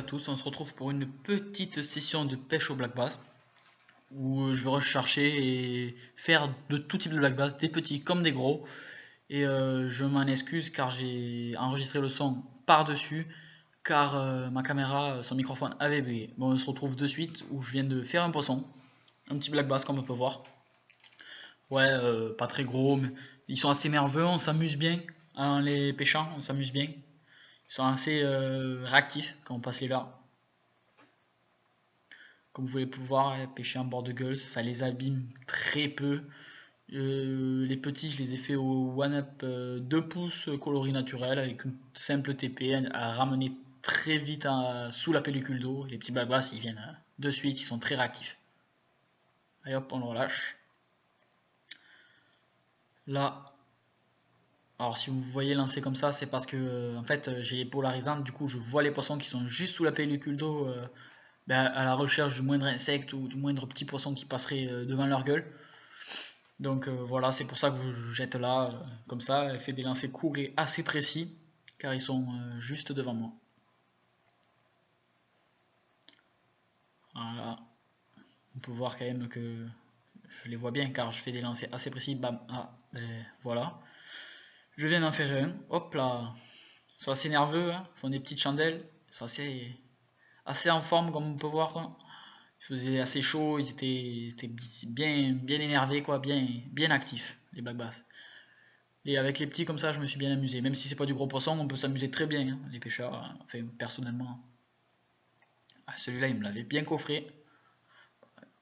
à tous, on se retrouve pour une petite session de pêche au black bass où je vais rechercher et faire de tout type de black bass, des petits comme des gros. Et je m'en excuse car j'ai enregistré le son par-dessus car ma caméra, son microphone avait bugué. Bon, on se retrouve de suite où je viens de faire un poisson, un petit black bass comme on peut voir. Ouais, pas très gros, mais ils sont assez nerveux, on s'amuse bien en les pêchant, on s'amuse bien. Ils sont assez réactifs quand on passe les leurres. Comme vous pouvez pouvoir pêcher en bord de gueule, ça les abîme très peu. Les petits, je les ai fait au one-up 2 pouces coloris naturel avec une simple TP à ramener très vite sous la pellicule d'eau. Les petits black bass, ils viennent de suite, ils sont très réactifs. Allez hop, on le relâche. Là, alors si vous voyez lancer comme ça, c'est parce que en fait j'ai les polarisantes, du coup je vois les poissons qui sont juste sous la pellicule d'eau à la recherche du moindre insecte ou du moindre petit poisson qui passerait devant leur gueule. Donc voilà, c'est pour ça que je jette là, comme ça, elle fait des lancers courts et assez précis, car ils sont juste devant moi. Voilà, on peut voir quand même que je les vois bien, car je fais des lancers assez précis, bam, ah, voilà. Je viens d'en faire un, hop là, ils sont assez nerveux, hein, ils font des petites chandelles, ils sont assez en forme comme on peut voir, quoi. Il faisait assez chaud, ils étaient bien énervés, quoi, bien actifs, les black bass. Et avec les petits comme ça, je me suis bien amusé. Même si c'est pas du gros poisson, on peut s'amuser très bien, hein, les pêcheurs. Enfin, personnellement. Ah, celui-là, il me l'avait bien coffré.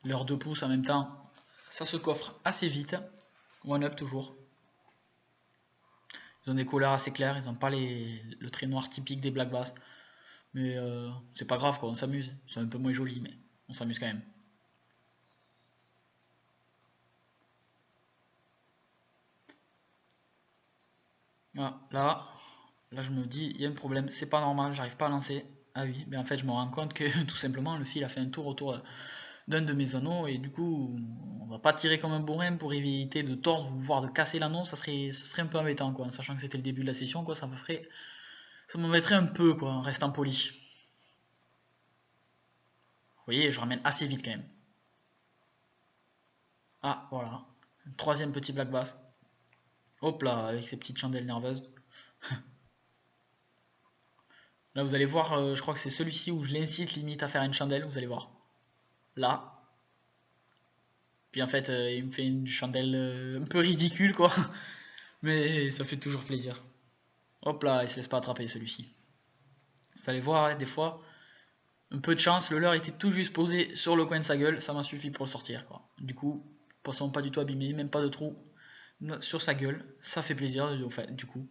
Leurs 2 pouces en même temps, ça se coffre assez vite. One up toujours. Ils ont des couleurs assez claires, ils n'ont pas le trait noir typique des black bass. Mais c'est pas grave, quoi, on s'amuse. Ils sont un peu moins jolis, mais on s'amuse quand même. Voilà, là je me dis, il y a un problème, c'est pas normal, j'arrive pas à lancer. Ah oui, mais en fait je me rends compte que tout simplement le fil a fait un tour autour d'un de mes anneaux et du coup on va pas tirer comme un bourrin pour éviter de tordre ou voire de casser l'anneau, ce serait un peu embêtant quoi, en sachant que c'était le début de la session quoi, ça m'embêterait un peu quoi, en restant poli. Vous voyez, je ramène assez vite quand même. Ah voilà, un troisième petit black bass. Hop là, avec ses petites chandelles nerveuses. Là vous allez voir, je crois que c'est celui-ci où je l'incite limite à faire une chandelle, vous allez voir. Là. Puis en fait, il me fait une chandelle un peu ridicule quoi. Mais ça fait toujours plaisir. Hop là, il se laisse pas attraper celui-ci. Vous allez voir, hein, des fois, un peu de chance, le leurre était tout juste posé sur le coin de sa gueule, ça m'a suffi pour le sortir quoi. Du coup, poisson pas du tout abîmé, même pas de trou sur sa gueule, ça fait plaisir du coup.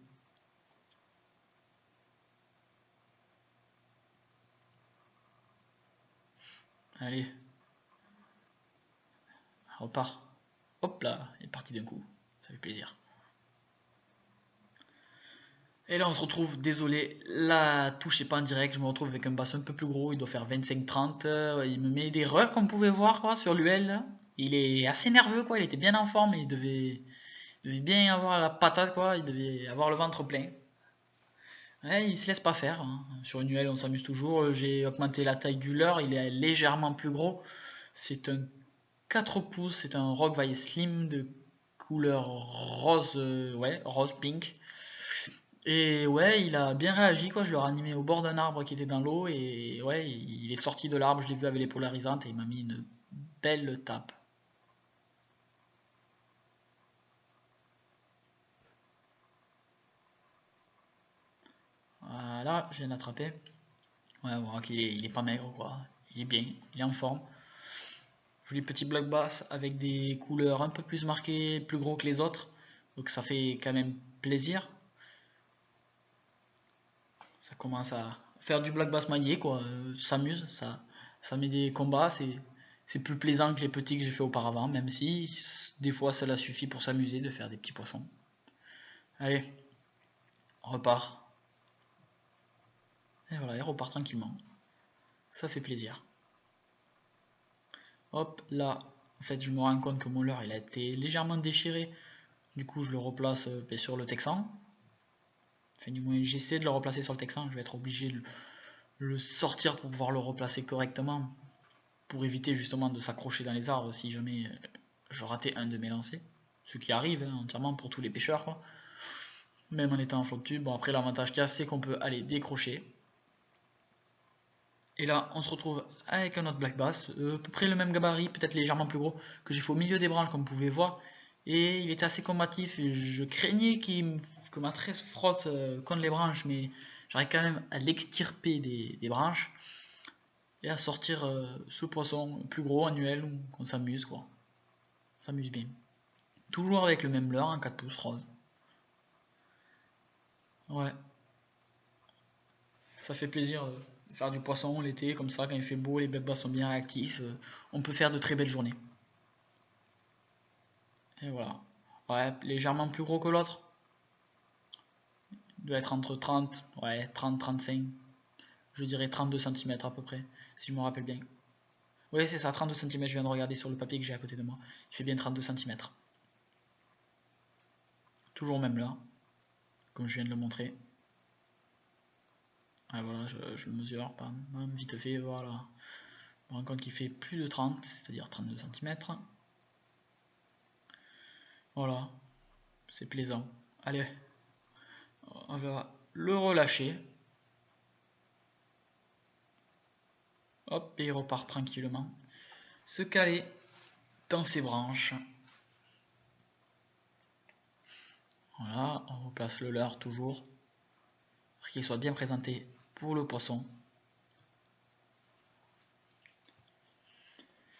Allez, on repart. Hop là, il est parti d'un coup, ça fait plaisir. Et là on se retrouve, désolé, la touche est pas en direct, je me retrouve avec un bassin un peu plus gros, il doit faire 25-30, il me met des reurs comme vous pouvez voir quoi, sur l'UL. Il est assez nerveux quoi, il était bien en forme, il devait bien avoir la patate quoi, il devait avoir le ventre plein. Ouais, il se laisse pas faire, hein. Sur une UL on s'amuse toujours, j'ai augmenté la taille du leurre, il est légèrement plus gros. C'est un 4 pouces, c'est un Rockville Slim de couleur rose, ouais, rose pink. Et ouais, il a bien réagi quoi, je l'ai ranimé au bord d'un arbre qui était dans l'eau et ouais, il est sorti de l'arbre, je l'ai vu avec les polarisantes et il m'a mis une belle tape. Voilà, je viens d'attraper. Ouais, on voit qu'il est pas maigre quoi, il est bien, il est en forme. Joli petit black bass avec des couleurs un peu plus marquées, plus gros que les autres, donc ça fait quand même plaisir. Ça commence à faire du black bass maillé quoi, s'amuse, ça met des combats, c'est plus plaisant que les petits que j'ai fait auparavant, même si des fois cela suffit pour s'amuser de faire des petits poissons. Allez, on repart. Et voilà, il repart tranquillement. Ça fait plaisir. Hop, là, en fait, je me rends compte que mon leurre il a été légèrement déchiré. Du coup, je le replace sur le Texan. Enfin, du moins, j'essaie de le replacer sur le Texan. Je vais être obligé le sortir pour pouvoir le replacer correctement, pour éviter justement de s'accrocher dans les arbres si jamais je ratais un de mes lancers. Ce qui arrive hein, entièrement pour tous les pêcheurs, quoi. Même en étant en flotte tube. Bon, après, l'avantage qu'il y a, c'est qu'on peut aller décrocher. Et là, on se retrouve avec un autre black bass, à peu près le même gabarit, peut-être légèrement plus gros, que j'ai fait au milieu des branches, comme vous pouvez voir. Et il était assez combatif, et je craignais que ma tresse frotte contre les branches, mais j'arrive quand même à l'extirper des branches et à sortir ce poisson plus gros, annuel, où on s'amuse, quoi. On s'amuse bien. Toujours avec le même leurre, un 4 pouces rose. Ouais, ça fait plaisir de faire du poisson l'été, comme ça, quand il fait beau, les black bass sont bien réactifs, on peut faire de très belles journées. Et voilà. Ouais, légèrement plus gros que l'autre. Il doit être entre 30, ouais, 30-35. Je dirais 32 cm à peu près, si je me rappelle bien. Oui, c'est ça, 32 cm, je viens de regarder sur le papier que j'ai à côté de moi. Il fait bien 32 cm. Toujours même là, comme je viens de le montrer. Ouais, voilà, je le mesure, même vite fait, voilà. On rend compte qu'il fait plus de 30, c'est-à-dire 32 cm. Voilà, c'est plaisant. Allez, on va le relâcher. Hop, et il repart tranquillement. Se caler dans ses branches. Voilà, on replace le leurre toujours pour qu'il soit bien présenté pour le poisson.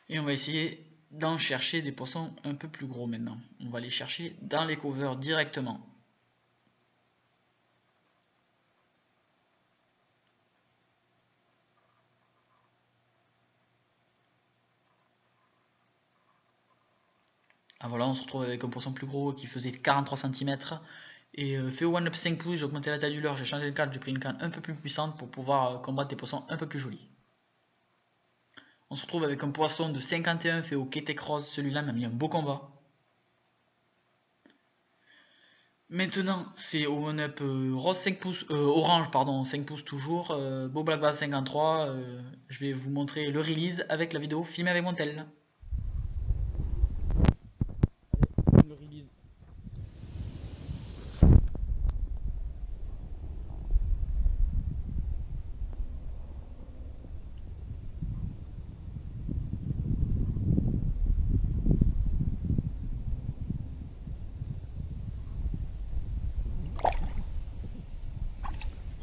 Et on va essayer d'en chercher des poissons un peu plus gros maintenant. On va les chercher dans les covers directement. Ah voilà, on se retrouve avec un poisson plus gros qui faisait 43 cm. Et fait au one-up 5 pouces, j'ai augmenté la taille du leurre, j'ai changé de canne, j'ai pris une canne un peu plus puissante pour pouvoir combattre des poissons un peu plus jolis. On se retrouve avec un poisson de 51 fait au Ketek rose, celui-là m'a mis un beau combat. Maintenant, c'est au one-up rose 5 pouces, orange pardon, 5 pouces toujours, beau black bass 53. Je vais vous montrer le release avec la vidéo filmée avec mon tel. Le release.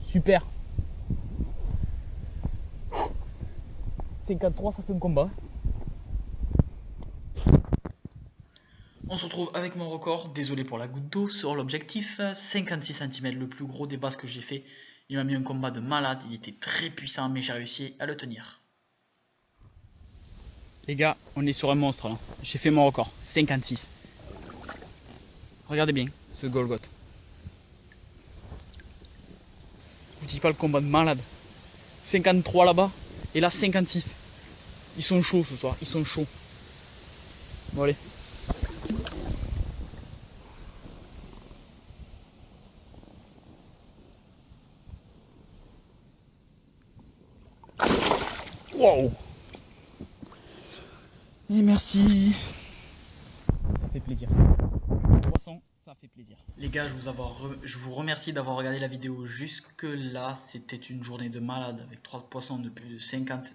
Super. 53, ça fait un combat. On se retrouve avec mon record, désolé pour la goutte d'eau, sur l'objectif, 56 cm, le plus gros des basses que j'ai fait. Il m'a mis un combat de malade, il était très puissant, mais j'ai réussi à le tenir. Les gars, on est sur un monstre là. J'ai fait mon record, 56. Regardez bien ce Golgoth. Je dis pas le combat de malade. 53 là-bas, et là 56. Ils sont chauds ce soir, ils sont chauds. Bon allez. Wow. Et merci. Ça fait plaisir. Poisson, ça fait plaisir. Les gars, je vous remercie d'avoir regardé la vidéo jusque là. C'était une journée de malade avec 3 poissons de plus de 50,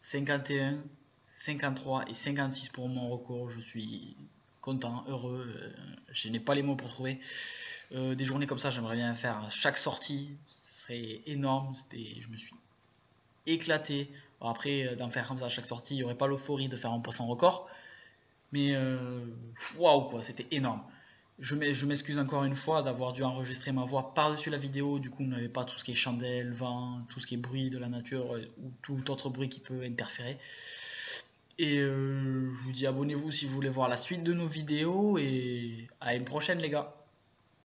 51, 53 et 56 pour mon record. Je suis content, heureux. Je n'ai pas les mots pour trouver. Des journées comme ça, j'aimerais bien faire à chaque sortie. Ce serait énorme. Je me suis éclaté. Bon, après, d'en faire comme ça à chaque sortie, il n'y aurait pas l'euphorie de faire un poisson record. Mais waouh, quoi, c'était énorme. Je m'excuse encore une fois d'avoir dû enregistrer ma voix par-dessus la vidéo. Du coup, vous n'avez pas tout ce qui est chandelle, vent, tout ce qui est bruit de la nature ou tout autre bruit qui peut interférer. Et je vous dis abonnez-vous si vous voulez voir la suite de nos vidéos. Et à une prochaine, les gars.